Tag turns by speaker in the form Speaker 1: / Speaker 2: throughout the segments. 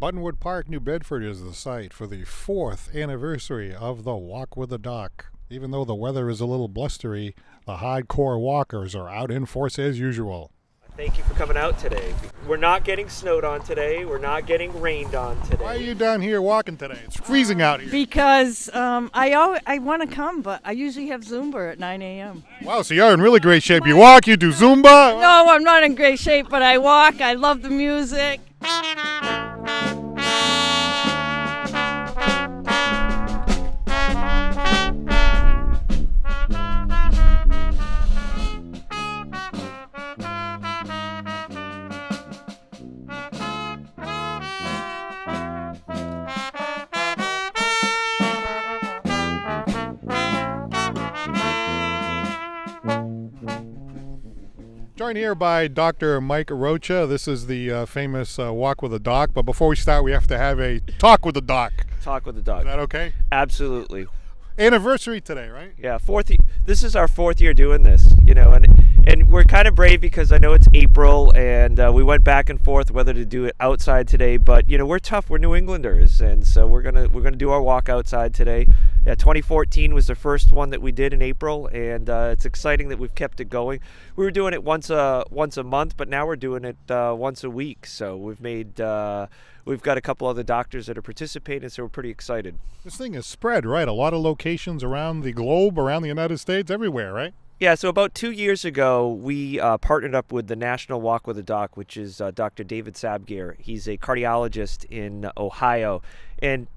Speaker 1: Buttonwood Park, New Bedford is the site for the 4th anniversary of the Walk with the Doc. Even though the weather is a little blustery, the hardcore walkers are out in force as usual.
Speaker 2: Thank you for coming out today. We're not getting snowed on today. We're not getting rained on today.
Speaker 1: Why are you down here walking today? It's freezing out here.
Speaker 3: Because I want to come, but I usually have Zumba at 9 a.m.
Speaker 1: Wow, so you're in really great shape. You walk, you do Zumba?
Speaker 3: No, I'm not in great shape, but I walk. I love the music.
Speaker 1: Joined here by Dr. Mike Rocha. This is the famous Walk with the Doc. But before we start, we have to have a talk with the doc.
Speaker 2: Talk with the doc.
Speaker 1: Is that okay?
Speaker 2: Absolutely.
Speaker 1: Anniversary today, right?
Speaker 2: Yeah, this is our 4th year doing this, and we're kind of brave because I know it's April and we went back and forth whether to do it outside today, but we're tough. We're New Englanders, and so we're gonna do our walk outside today. Yeah, 2014 was the first one that we did in April, and it's exciting that we've kept it going. We were doing it once a month, but now we're doing it once a week. So we've got a couple other doctors that are participating, so we're pretty excited.
Speaker 1: This thing is spread, right? A lot of locations around the globe, around the United States, everywhere, right?
Speaker 2: Yeah, so about 2 years ago, we partnered up with the National Walk with a Doc, which is Dr. David Sabgear. He's a cardiologist in Ohio. And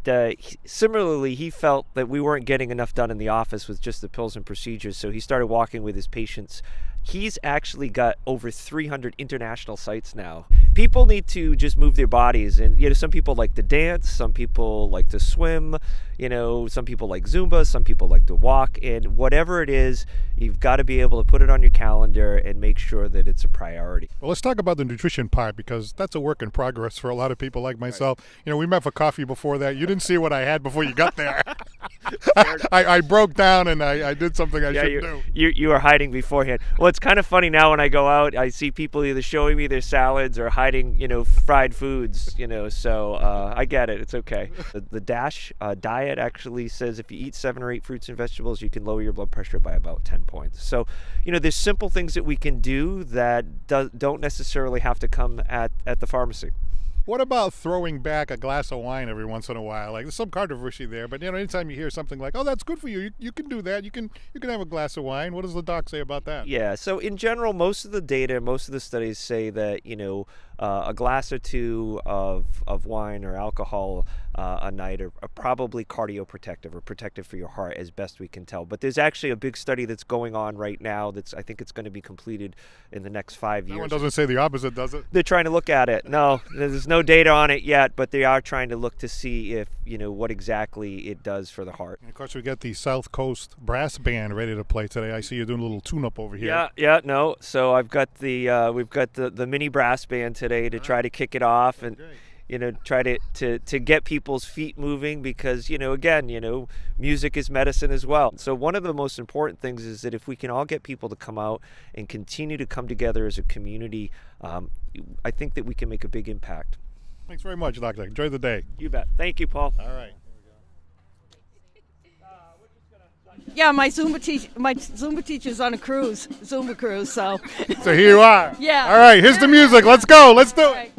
Speaker 2: similarly, he felt that we weren't getting enough done in the office with just the pills and procedures, so he started walking with his patients. He's actually got over 300 international sites now. People need to just move their bodies, and some people like to dance, some people like to swim, some people like Zumba, some people like to walk, and whatever it is, you've got to be able to put it on your calendar and make sure that it's a priority.
Speaker 1: Well, let's talk about the nutrition part, because that's a work in progress for a lot of people like myself. Right. We met for coffee before that. You didn't see what I had before you got there. I broke down and I did something I shouldn't do.
Speaker 2: You were hiding beforehand. Well, it's kind of funny now when I go out, I see people either showing me their salads or hiding, fried foods, so I get it. It's okay. The DASH diet actually says if you eat 7 or 8 fruits and vegetables, you can lower your blood pressure by about 10 points. So, there's simple things that we can do that don't necessarily have to come at the pharmacy.
Speaker 1: What about throwing back a glass of wine every once in a while? Like, there's some controversy there, but anytime you hear something like, "Oh, that's good for you. You can do that. You can have a glass of wine." What does the doc say about that?
Speaker 2: Yeah. So in general, most of the data, most of the studies say that a glass or two of wine or alcohol a night are probably cardioprotective or protective for your heart, as best we can tell. But there's actually a big study that's going on right now I think it's going to be completed in the next 5 years.
Speaker 1: That one doesn't say the opposite, does it?
Speaker 2: They're trying to look at it. No, there's no data on it yet, but they are trying to look to see if what exactly it does for the heart.
Speaker 1: And of course, we got the South Coast Brass Band ready to play today. I see you doing a little tune-up over here.
Speaker 2: Yeah. No. So I've got we've got the mini brass band today to try to kick it off and try to get people's feet moving, because again, music is medicine as well. So one of the most important things is that if we can all get people to come out and continue to come together as a community, I think that we can make a big impact.
Speaker 1: Thanks very much, Doctor. Enjoy the day.
Speaker 2: You bet. Thank you, Paul.
Speaker 1: All right.
Speaker 3: Yeah, my Zumba teacher's on a Zumba cruise, so.
Speaker 1: So here you are.
Speaker 3: Yeah.
Speaker 1: All right, here's the music. Let's go. Let's do it.